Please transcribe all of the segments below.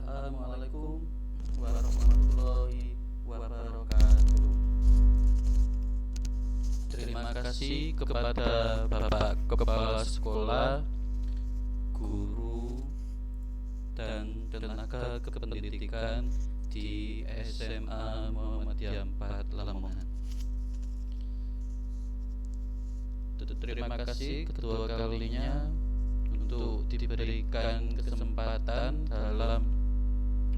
Assalamualaikum warahmatullahi wabarakatuh. Terima kasih kepada Bapak Kepala Sekolah, guru, dan tenaga kependidikan di SMA Muhammadiyah 4 Lamongan. Terima kasih kedua kalinya untuk diberikan kesempatan dalam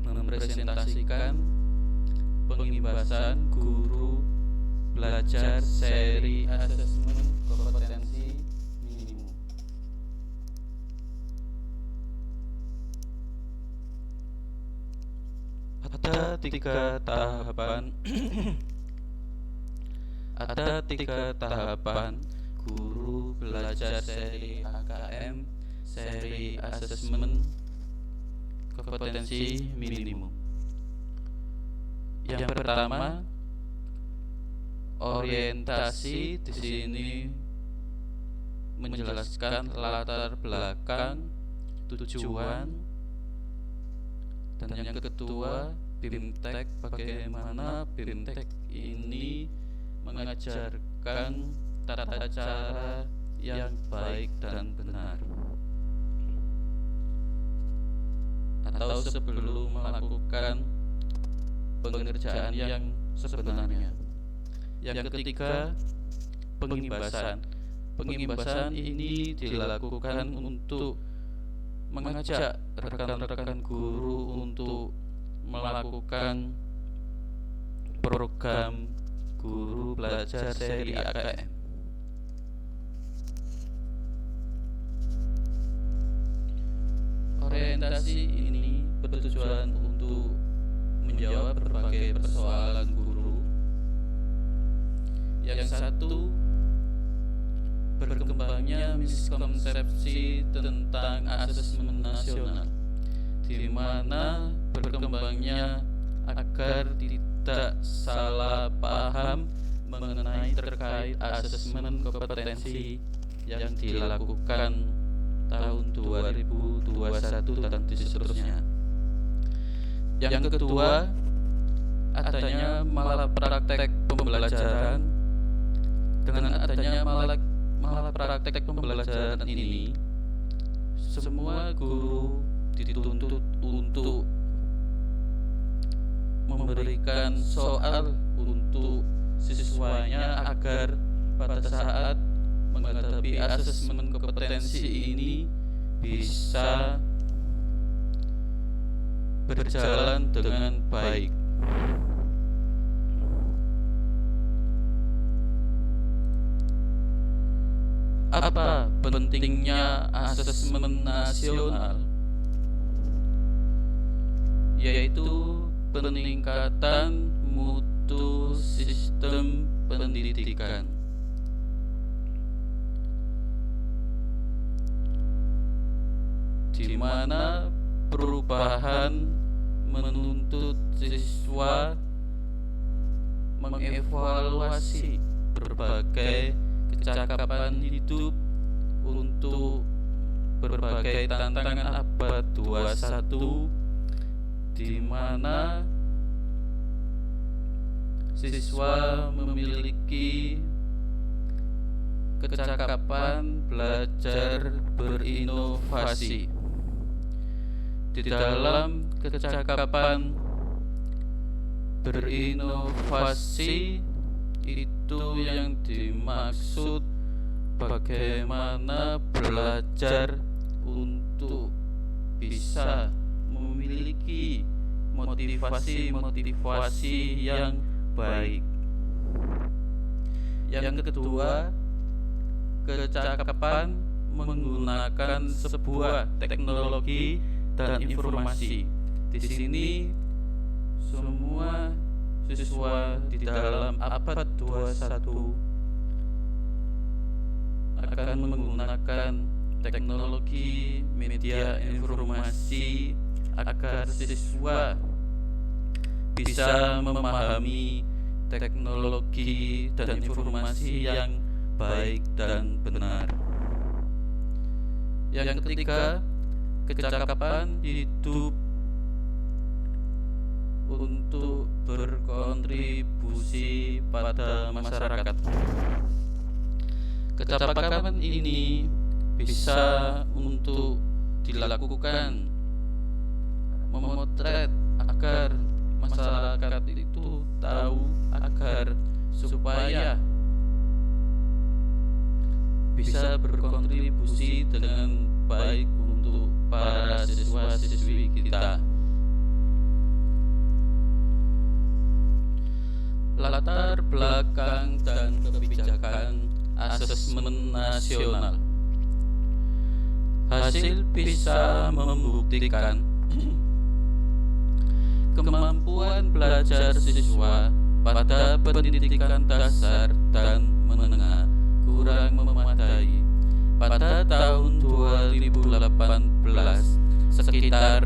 mempresentasikan pengimbasan guru belajar seri asesmen kompetensi minimum. Ada tiga tahapan ada tiga tahapan guru belajar seri AKM, seri asesmen kompetensi minimum. Yang pertama, orientasi. Di sini menjelaskan latar belakang, tujuan, dan yang kedua, BIMTEK. Bagaimana BIMTEK ini mengajarkan tata cara yang baik dan benar, atau sebelum melakukan pengerjaan yang sebenarnya. Yang ketiga, pengimbasan. Pengimbasan ini dilakukan untuk mengajak rekan-rekan guru untuk melakukan program guru belajar seri AKM. Orientasi ini bertujuan untuk menjawab berbagai persoalan guru. Yang satu, berkembangnya miskonsepsi tentang asesmen nasional, di mana berkembangnya agar tidak salah paham mengenai terkait asesmen kompetensi yang dilakukan tahun 2021 dan seterusnya. Yang kedua, adanya malapraktek pembelajaran. Dengan adanya malapraktek pembelajaran ini, semua guru dituntut untuk memberikan soal untuk siswanya agar pada saat menghadapi asesmen kompetensi ini bisa berjalan dengan baik. Apa pentingnya asesmen nasional? Yaitu peningkatan mutu sistem pendidikan. Di mana perubahan menuntut siswa mengevaluasi berbagai kecakapan hidup untuk berbagai tantangan abad 21, di mana siswa memiliki kecakapan belajar berinovasi. Di dalam kecakapan berinovasi itu yang dimaksud bagaimana belajar untuk bisa memiliki motivasi yang baik. Yang kedua, kecakapan menggunakan sebuah teknologi dan informasi. Di sini semua siswa di dalam abad 21 akan menggunakan teknologi media informasi agar siswa bisa memahami teknologi dan informasi yang baik dan benar. Yang ketiga, kecakapan hidup untuk berkontribusi pada masyarakat. Kecakapan ini bisa untuk dilakukan memotret agar masyarakat itu tahu, agar supaya bisa berkontribusi dengan baik untuk para siswa-siswi kita. Latar belakang dan kebijakan asesmen nasional. Hasil bisa membuktikan kemampuan belajar siswa pada pendidikan dasar dan menengah kurang memadai. Pada tahun 2018, sekitar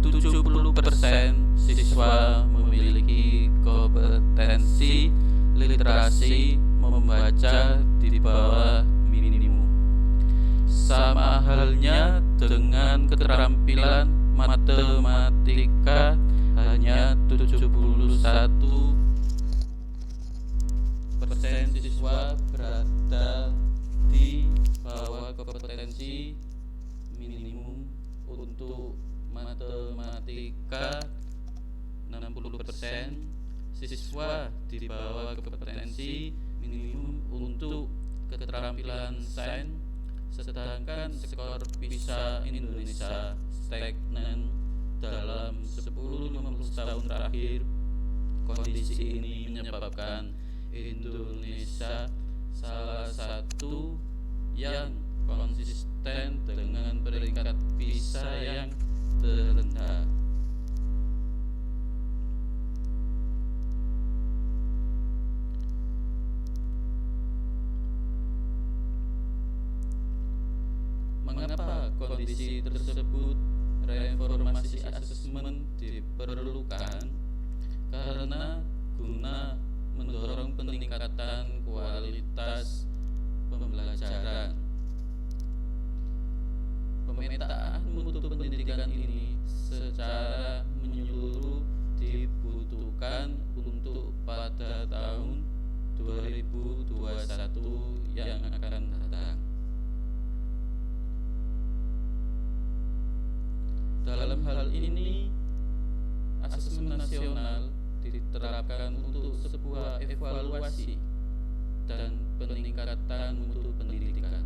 70% siswa memiliki kompetensi literasi membaca di bawah minimum. Sama halnya dengan keterampilan matematika, hanya 71% siswa berada di bawah kompetensi minimum untuk matematika. 60% siswa di bawah kompetensi minimum untuk keterampilan sains, sedangkan skor PISA Indonesia stagnan dalam 10-15 tahun terakhir. Kondisi ini menyebabkan Indonesia salah satu yang konsisten dengan peringkat PISA yang terendah. Mengapa kondisi tersebut? Reformasi asesmen diperlukan karena guna mendorong peningkatan kualitas pembelajaran. Pemetaan mutu pendidikan ini secara menyeluruh dibutuhkan untuk pada tahun 2021 yang akan datang. Dalam hal ini, asesmen nasional diterapkan untuk sebuah evaluasi dan peningkatan mutu pendidikan.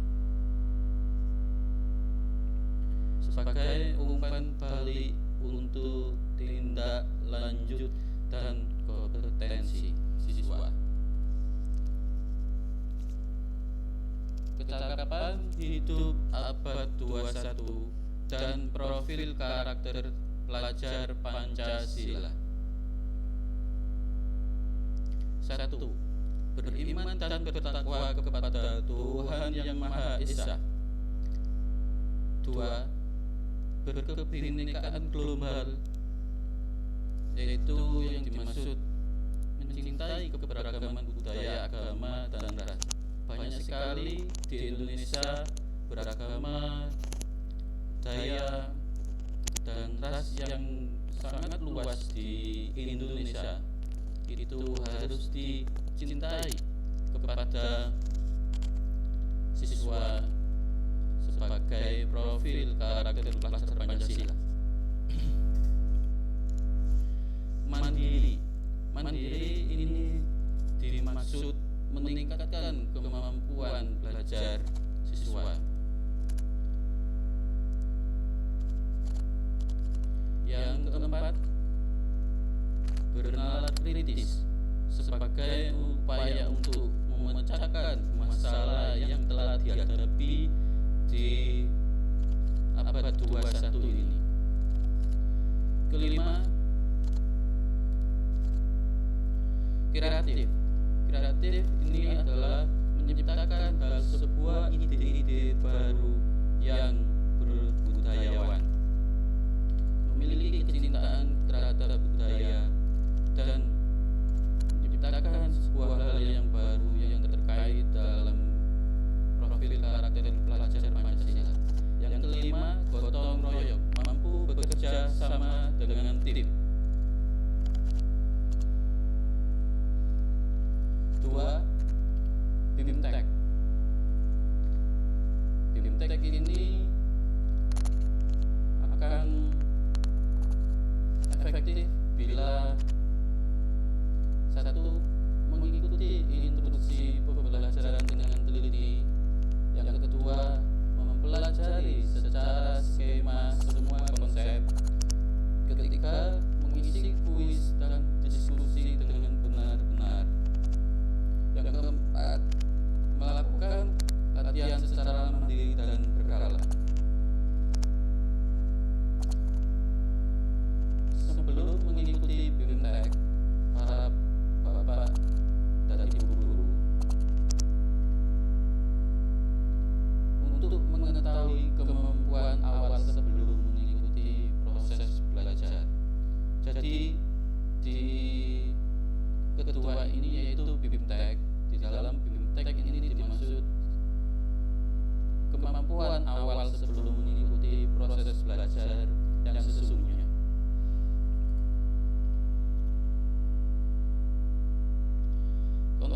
Sebagai umpan balik untuk tindak lanjut dan kompetensi siswa. Kecakapan hidup abad 21 dan profil karakter pelajar Pancasila. 1. Beriman dan bertakwa kepada Tuhan Yang Maha Esa. 2. Berkebinekaan global, yaitu yang dimaksud mencintai keberagaman budaya, agama, dan ras. Banyak sekali di Indonesia beragama, budaya, dan ras yang sangat luas di Indonesia. Itu harus dicintai kepada siswa sebagai profil karakter pelajar Pancasila. Mandiri ini dimaksud meningkatkan kemampuan belajar siswa. Yang keempat, bernalar kritis sebagai upaya untuk memecahkan masalah yang telah dihadapi di abad 21 ini. Kelima, kreatif. Kreatif ini adalah menciptakan sebuah ide-ide baru yang berbudayawan, memiliki kecintaan terhadap budaya, dan menciptakan sebuah hal yang baru yang terkait dalam profil karakter pelajar Pancasila. Yang kelima, gotong royong, mampu bekerja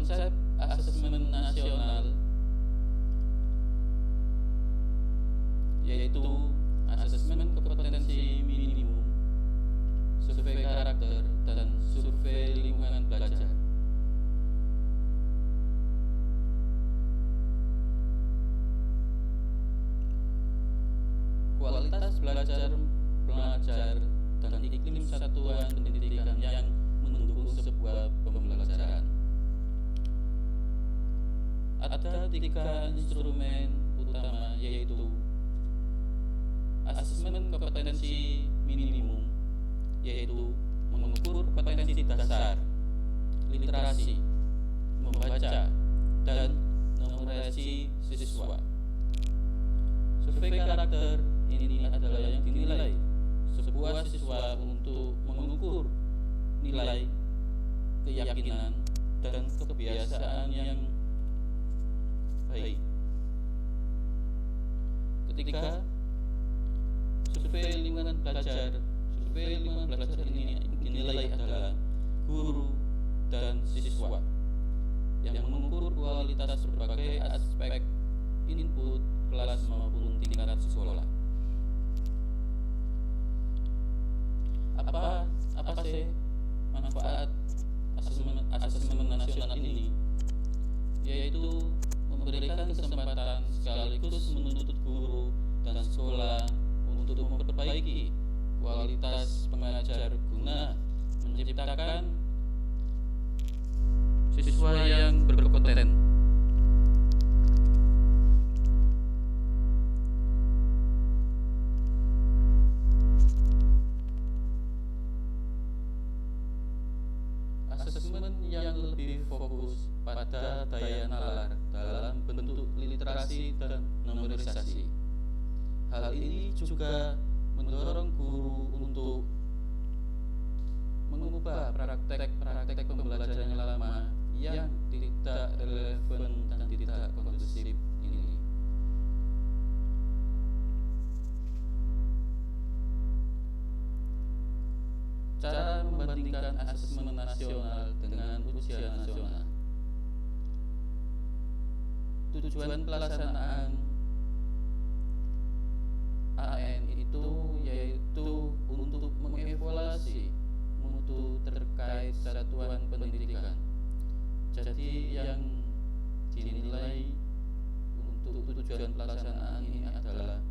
Konsep asesmen nasional yaitu asesmen kompetensi minimum, survei karakter, dan survei lingkungan belajar. Kualitas belajar mengajar dan iklim satuan pendidikan yang mendukung sebuah pembelajaran. Ada 3 instrumen utama, yaitu asesmen kompetensi minimum, yaitu mengukur kompetensi dasar, literasi, membaca, dan numerasi siswa. Survei karakter ini adalah yang dinilai sebuah siswa untuk mengukur nilai, keyakinan, dan kebiasaan yang baik. Ketiga, survei lingkungan belajar. Survei lingkungan belajar ini dinilai adalah guru dan siswa yang mengukur kualitas berbagai aspek input kelas maupun tingkat sekolah. Apa sih manfaat asesmen nasional ini? Yaitu memberikan kesempatan sekaligus menuntut guru dan sekolah untuk memperbaiki kualitas pengajar guna menciptakan siswa yang berkompeten. Asesmen yang lebih fokus pada daya nalar dalam bentuk literasi dan numerisasi. Hal ini juga mendorong guru untuk mengubah praktek pembelajaran yang lama yang tidak relevan dan tidak kondusif ini. Cara membandingkan asesmen nasional dengan ujian nasional. Tujuan pelaksanaan AN itu yaitu untuk mengevaluasi mutu terkait satuan pendidikan. Jadi yang dinilai untuk tujuan pelaksanaan ini adalah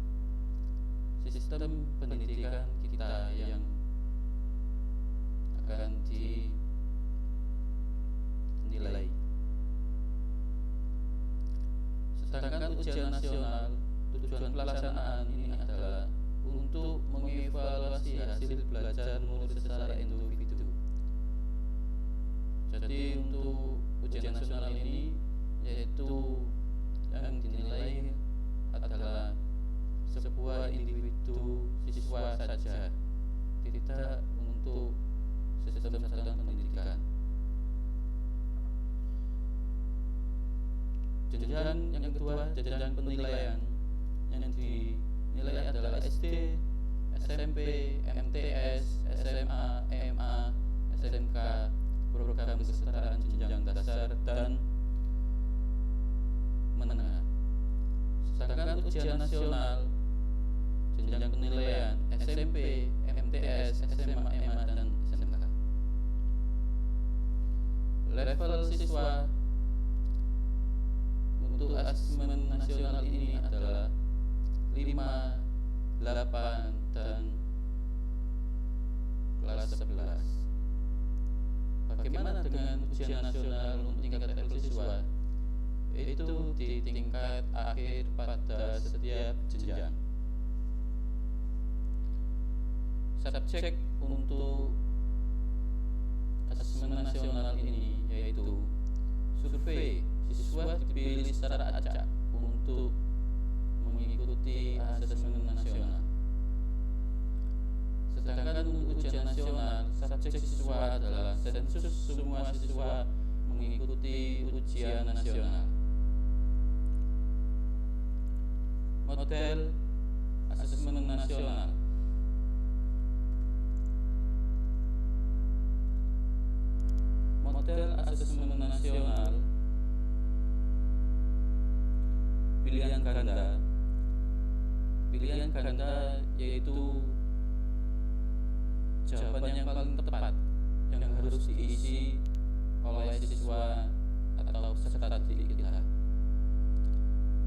sistem pendidikan kita yang akan dinilai. Sedangkan ujian nasional, tujuan pelaksanaan ini adalah untuk mengevaluasi hasil belajar murid secara individu. Jadi untuk ujian nasional ini yaitu yang dinilai adalah sebuah individu siswa saja, tidak untuk sistem satuan pendidikan. Jenjang yang kedua, jenjang penilaian yang dinilai adalah SD, SMP, MTS, SMA, EMA, SMK, program kesetaraan jenjang dasar dan menengah. Sedangkan ujian nasional, jenjang penilaian SMP, MTS, SMA, EMA, dan SMK. Level siswa untuk asesmen nasional ini adalah 5, 8, dan kelas 11. Bagaimana dengan ujian nasional untuk tingkat level siswa? Yaitu di tingkat akhir pada setiap jenjang. Subjek untuk asesmen nasional ini yaitu survei. Siswa dipilih secara acak untuk mengikuti asesmen nasional. Sedangkan untuk ujian nasional, subjek siswa adalah sensus semua siswa mengikuti ujian nasional. Model asesmen nasional. Model asesmen nasional pilihan ganda. Pilihan ganda yaitu jawaban yang paling tepat yang harus diisi oleh siswa atau peserta didik kita.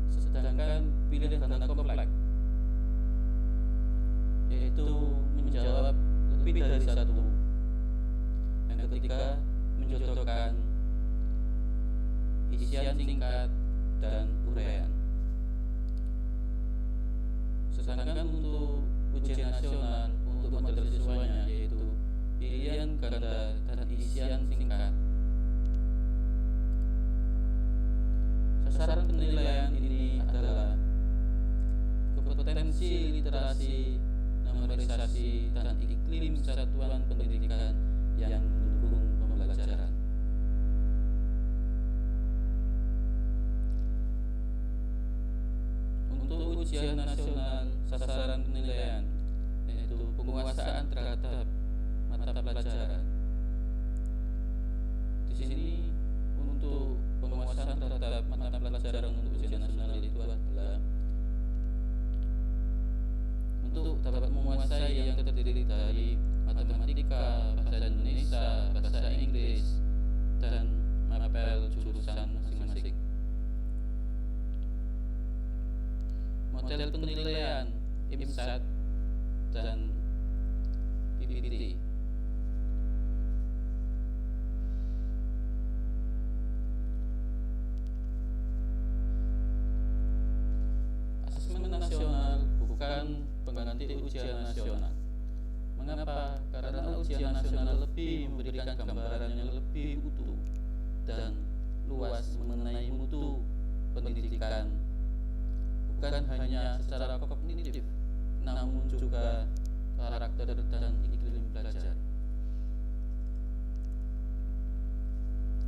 Sedangkan pilihan ganda kompleks yaitu menjawab lebih dari satu. Yang ketiga, menjodohkan isian singkat dan uraian. Sedangkan untuk ujian nasional untuk model siswanya yaitu pilihan ganda dan isian singkat. Sasaran penilaian ini adalah kompetensi literasi, numerisasi, dan iklim satuan pendidikan yang mendukung pembelajaran. Untuk ujian nasional, sasaran penilaian yaitu penguasaan terhadap mata pelajaran. Di sini untuk penguasaan terhadap mata pelajaran untuk ujian nasional itu adalah untuk dapat menguasai yang terdiri dari matematika, bahasa Indonesia, bahasa Inggris, dan mapel jurusan masing-masing. Model penilaian IMSAT dan PPT. Asesmen nasional bukan pengganti ujian nasional. Mengapa? Karena ujian nasional lebih memberikan gambaran yang lebih utuh dan luas mengenai mutu pendidikan, bukan hanya secara kognitif, namun juga karakter dan iklim belajar.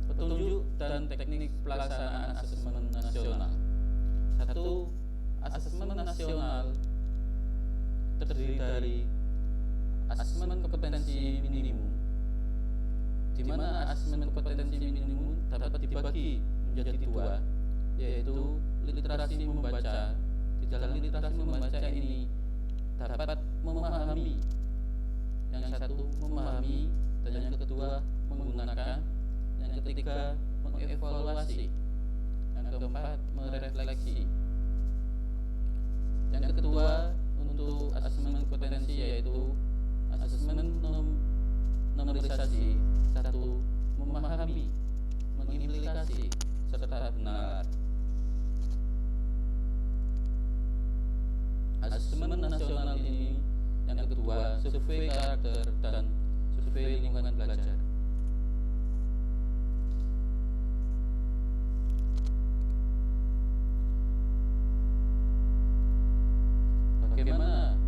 Petunjuk dan teknik pelaksanaan asesmen nasional. 1. Asesmen nasional terdiri dari asesmen kompetensi minimum, di mana asesmen kompetensi minimum dapat dibagi menjadi 2, yaitu literasi membaca. Di dalam literasi membaca ini dapat memahami, yang satu memahami, dan yang kedua menggunakan, yang ketiga mengevaluasi, yang keempat merefleksi. Yang kedua untuk asesmen kompetensi yaitu asesmen numerisasi. 1. Memahami, mengimplikasi, serta benar. Asesmen nasional ini yang kedua survei karakter dan survei lingkungan belajar. Bagaimana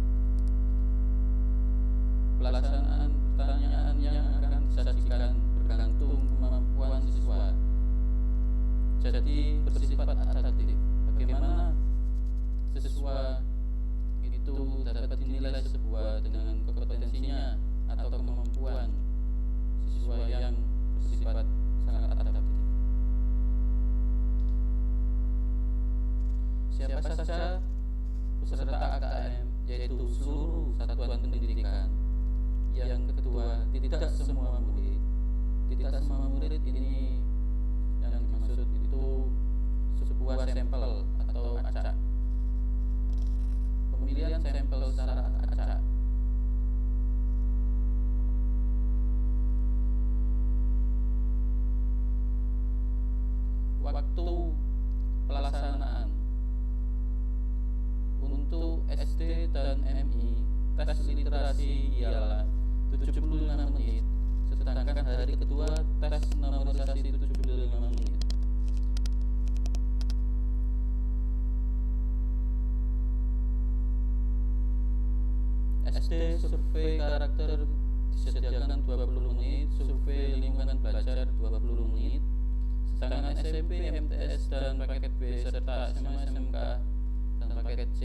pelaksanaan pertanyaan yang akan disajikan bergantung kemampuan siswa, jadi bersifat adaptif. Bagaimana siswa itu dapat dinilai sebuah dengan kompetensinya atau kemampuan siswa yang bersifat sangat adaptif. Siapa saja peserta AKM, yaitu seluruh satuan pendidikan. Yang kedua, tidak semua murid. Tidak semua murid ini yang dimaksud itu sebuah sampel atau acak. Pemilihan sampel secara acak. Waktu pelaksanaan untuk SD dan MI tes literasi ialah 75 menit, sedangkan hari kedua tes numerisasi 75 menit. SD survei karakter disediakan 20 menit, survei lingkungan belajar 20 menit, sedangkan SMP, MTS, dan paket B serta SMA SMK dan paket C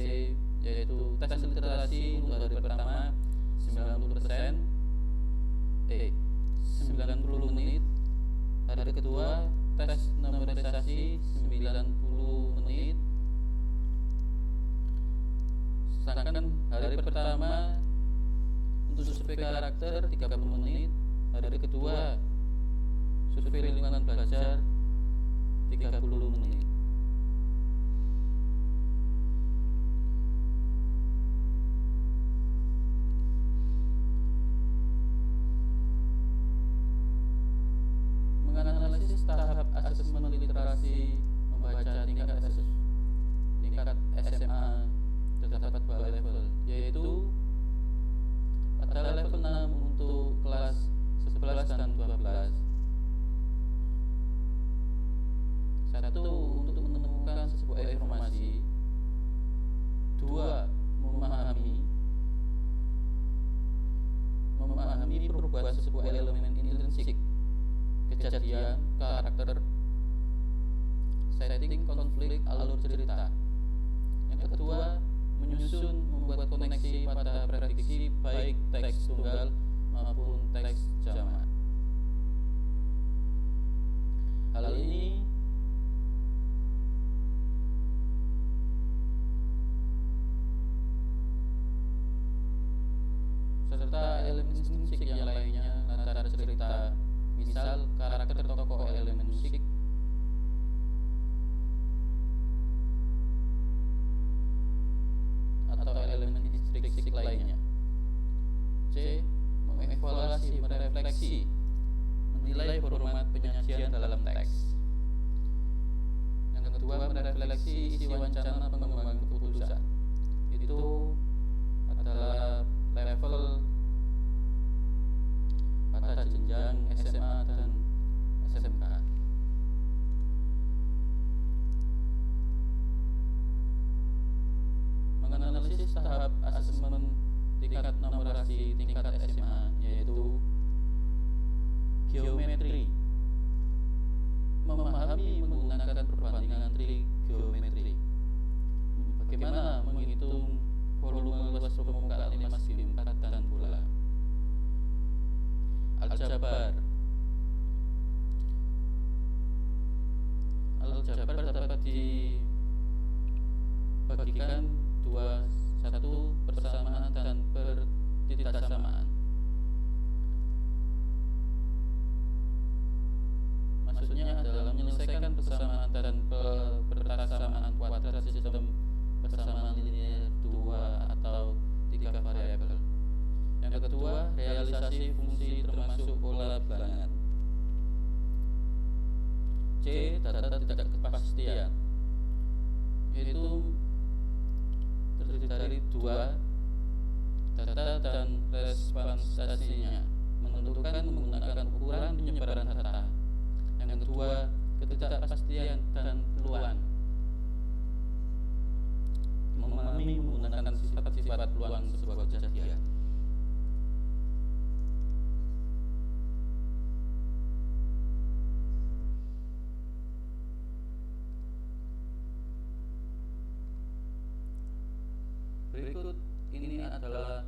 yaitu tes literasi untuk hari pertama 90 menit, Hari kedua tes memorisasi 90 menit. Sedangkan hari pertama untuk survei karakter 30 menit. Hari kedua survei lingkungan belajar 30 menit. Menganalisis tahap asesmen literasi membaca tingkat SMA terdapat 2 level, yaitu pada level 6 untuk kelas 11 dan 12. Satu, untuk menemukan sebuah informasi. Dua, memahami perubahan sebuah elemen intrinsik, kejadian, karakter, setting, konflik, alur cerita. Yang kedua, menyusun, membuat koneksi pada prediksi baik teks tunggal maupun teks jamak. Hal ini serta elemen intrinsik yang lainnya, latar cerita, misal karakter tokoh, elemen musik, atau elemen intrinsik lainnya. C. Mengevaluasi, merefleksi, menilai format penyajian dalam teks. Yang kedua, merefleksi isi wacana pengembangan keputusan. Itu adalah level pada jenjang SMA dan SMK. Menganalisis tahap asesmen tingkat numerasi tingkat SMA, yaitu geometri, memahami menggunakan perbandingan trigonometri, bagaimana menghitung volume luas permukaan 5 dan bola. Aljabar dapat dibagikan dua, satu persamaan dan pertidaksamaan. Maksudnya adalah menyelesaikan persamaan dan pertidaksamaan kuadrat sistem persamaan linear 2 atau 3 variabel. Yang kedua, realisasi fungsi termasuk pola bilangan. C. Data tidak kepastian, yaitu terdiri dari 2, data dan responsinya, menentukan menggunakan ukuran penyebaran data. Yang kedua, ketidakpastian dan peluang, memahami menggunakan sifat-sifat peluang sebuah kejadian. Berikut ini adalah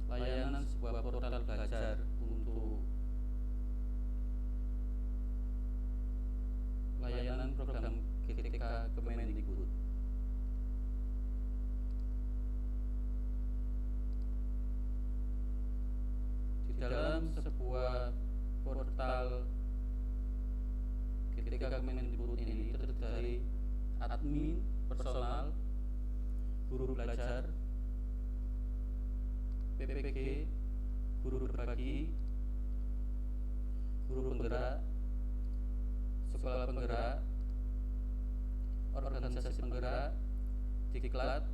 layanan sebuah portal belajar untuk layanan program GTK Kemendikbud. Di dalam sebuah portal GTK Kemendikbud ini terdiri dari admin, personal, guru belajar, PPG, guru berbagi, guru penggerak, sekolah penggerak, organisasi penggerak, diklat,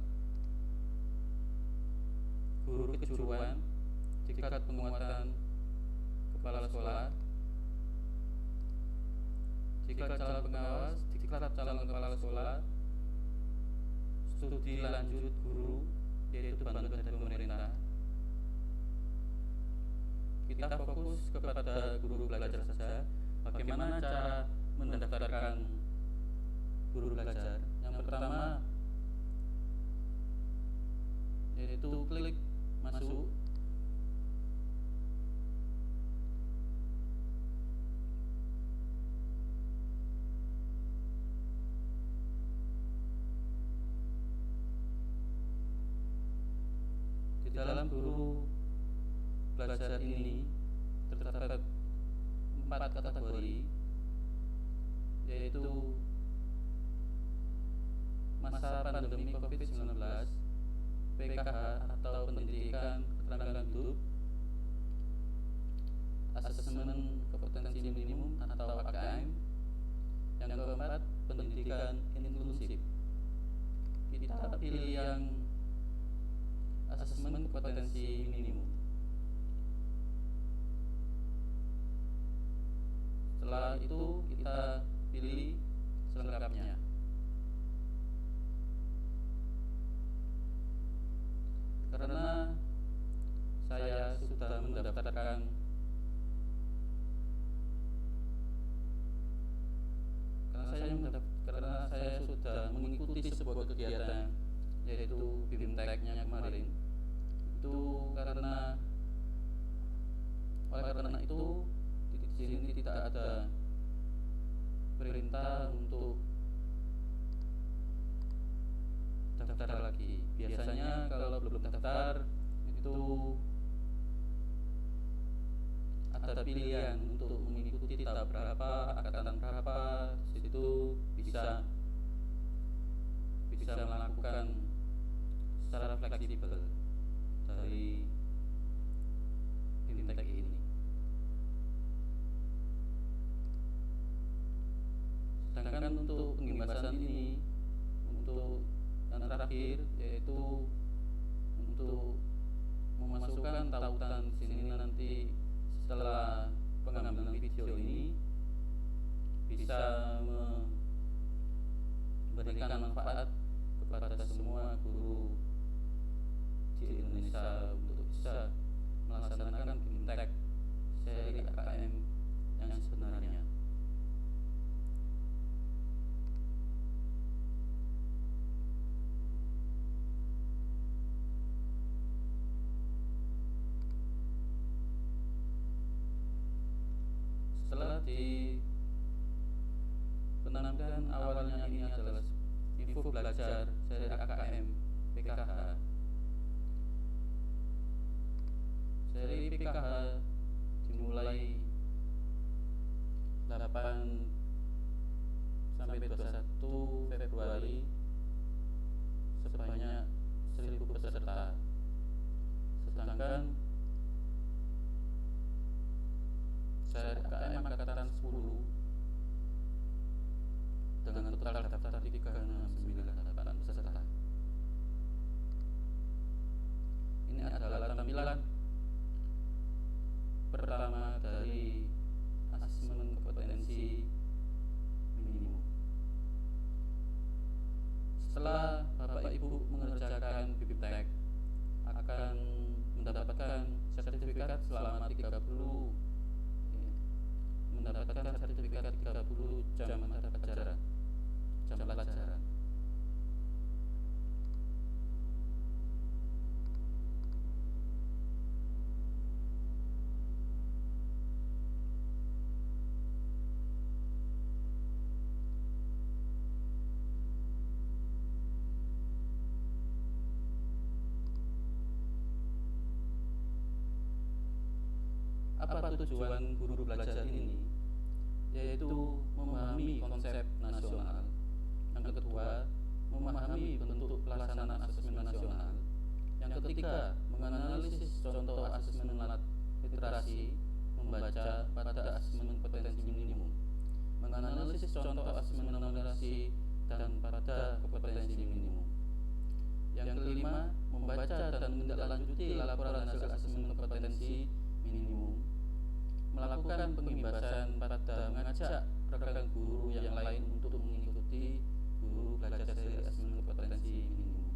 guru kejuruan, diklat penguatan kepala sekolah, diklat calon pengawas, diklat calon kepala sekolah, studi lanjut guru, yaitu bantuan dari pemerintah. Kita fokus kepada guru belajar saja. Bagaimana cara mendaftarkan guru belajar? Yang pertama yaitu klik masuk, belajar ini terdapat 4 kategori, yaitu masa pandemi COVID-19, PKH atau pendidikan keterampilan hidup, asesmen kompetensi minimum atau AKM. Yang keempat, pendidikan inklusif. Kita pilih yang asesmen kompetensi minimum. Setelah itu kita pilih selengkapnya. Karena saya sudah mendaftarkan karena saya sudah mengikuti sebuah kegiatan, yaitu BIMTEK-nya kemarin. Oleh karena itu di sini tidak ada perintah untuk daftar lagi. Biasanya kalau belum daftar itu ada pilihan untuk mengikuti tahap berapa, angkatan berapa. Situ bisa melakukan secara fleksibel dari BIMTEK ini. Sedangkan untuk pengimbasan ini, untuk yang terakhir, yaitu untuk memasukkan tautan di sini nanti setelah pengambilan video ini bisa memberikan manfaat kepada semua guru di Indonesia untuk bisa melaksanakan BIMTEK seri AKM yang sebenarnya. Setelah di penampilan awalnya ini adalah info belajar seri AKM PKH. Seri PKH dimulai 8 sampai 21 Februari sebanyak 1000 peserta. Sedangkan seri AKM angkatan 10 dengan total daftar 398 peserta. Ini adalah tampilan pertama dari asesmen kompetensi minimum. Setelah Bapak Ibu mengerjakan BIMTEK, akan mendapatkan sertifikat selama 30 jam mata pelajaran. Apa tujuan guru belajar ini? Yaitu memahami konsep nasional. Yang kedua, memahami bentuk pelaksanaan asesmen nasional. Yang ketiga, menganalisis contoh asesmen literasi, membaca pada asesmen kompetensi minimum, menganalisis contoh asesmen numerasi dan pada kompetensi minimum. Yang kelima, membaca dan menindaklanjuti laporan hasil asesmen kompetensi minimum, melakukan pengimbasan pada mengajak rekan guru yang lain untuk mengikuti guru belajar seri asesmen kompetensi minimum.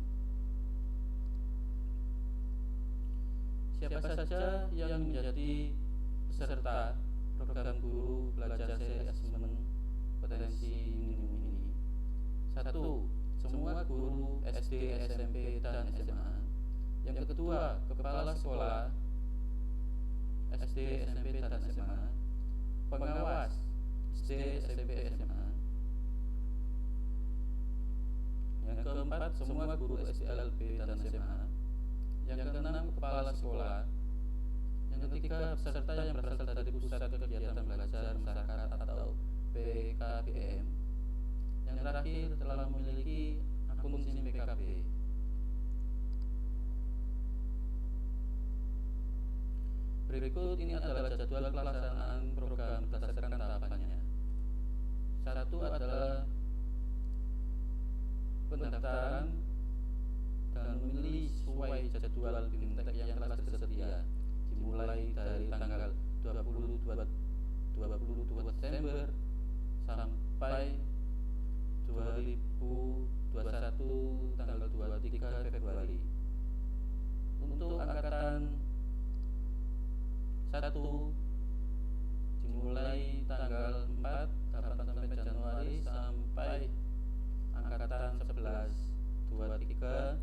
Siapa saja yang menjadi peserta program guru belajar seri asesmen kompetensi minimum ini? 1. Semua guru SD, SMP, dan SMA. Yang kedua, kepala sekolah SD, SMP, dan SMA, pengawas SD, SMP, SMA. Yang keempat, semua guru SD, LB, dan SMA. Yang keenam, kepala sekolah Yang ketiga, peserta yang berasal dari pusat kegiatan belajar masyarakat atau PKBM. Yang terakhir, telah memiliki akun SIM PKB. Berikut ini adalah jadwal pelaksanaan program berdasarkan tahapannya. Satu adalah pendaftaran dan memilih sesuai jadwal BIMTEK yang telah tersedia, dimulai dari tanggal 22 Desember sampai 2021 tanggal 23 Februari. Untuk angkatan 1 dimulai tanggal 4 sampai Januari sampai angkatan 11 23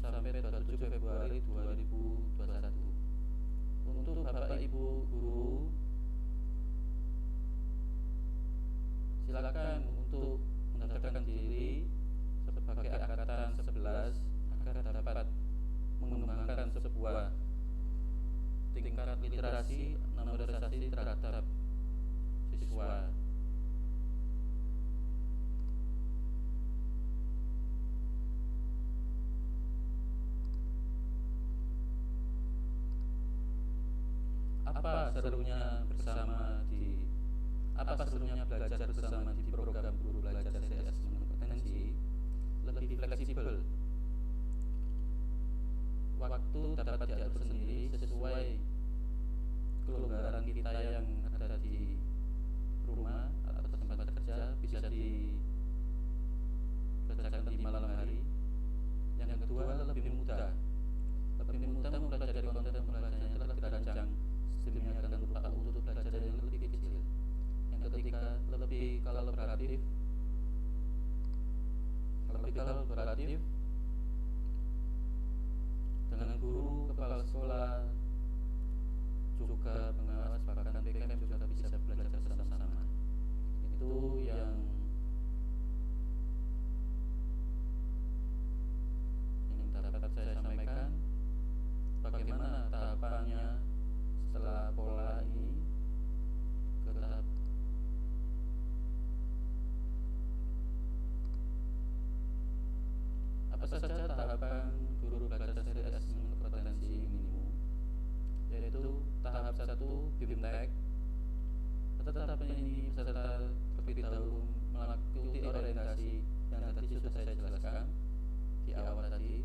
sampai 27 Februari 2021. Untuk Bapak Ibu guru, silakan untuk mendaftarkan diri sebagai angkatan 11 agar dapat mengembangkan sebuah tingkat literasi memorisasi terhadap siswa. Apa serunya belajar bersama di program guru belajar seri asesmen kompetensi? Lebih fleksibel. Waktu dapat diatur sendiri sesuai kelonggaran kita yang ada di rumah atau tempat kerja, bisa dikerjakan di malam hari. Yang kedua, lebih mudah mempelajari konten pembelajaran yang telah dirancang sistemnya akan berupa untuk belajar yang lebih kecil. Yang ketiga, lebih kolaboratif dengan guru, kepala sekolah, juga pengawas, bahkan PKM juga bisa belajar bersama-sama. Itu yang dapat saya sampaikan. Bagaimana tahapannya setelah pola ini ke tahap apa saja tahapan guru belajar seri asesmen kompetensi minimum, yaitu tahap 1 BIMTEK. Tahapan ini peserta terlebih dahulu mengikuti orientasi yang tadi sudah saya jelaskan di awal tadi,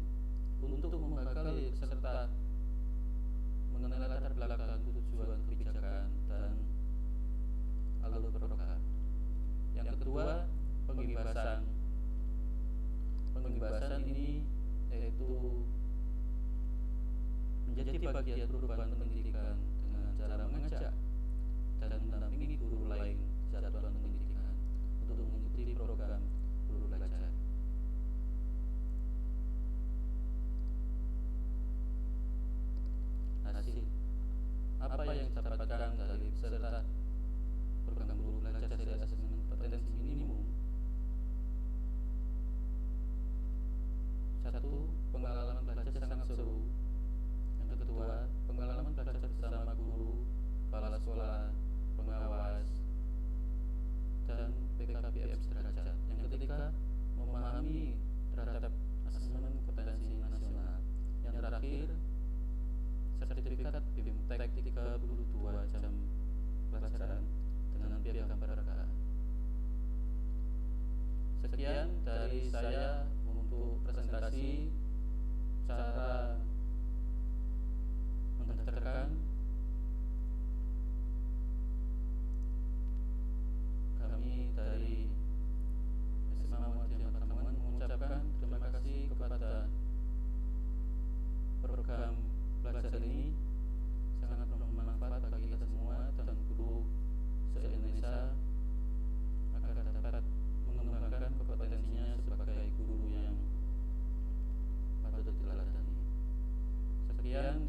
untuk membekali peserta mengenai latar belakang tujuan kebijakan dan alur program. Yang kedua, pembebasan ini yaitu menjadi bagian perubahan pendidikan dengan cara mengajak dan mendampingi guru lain satuan pendidikan untuk mengikuti program guru belajar. Hasil apa yang didapatkan dari peserta program guru belajar seri asesmen kompetensi minimum? 1. Pengalaman belajar sangat seru. Yang kedua, pengalaman belajar bersama guru, kepala sekolah, pengawas, dan PKBM sederajat. Yang ketiga, memahami terhadap asesmen kompetensi nasional. Yang terakhir, sertifikat BIMTEK 32 jam pelajaran dengan piagam penghargaan. Sekian dari saya untuk presentasi cara mendaftarkan. Kami dari SMA Muhammadiyah Pademangan mengucapkan terima kasih kepada program belajar ini, sangat bermanfaat bagi kita semua dan guru se-Indonesia agar dapat mengembangkan kompetensinya sebagai guru yang patut diteladani. Sekian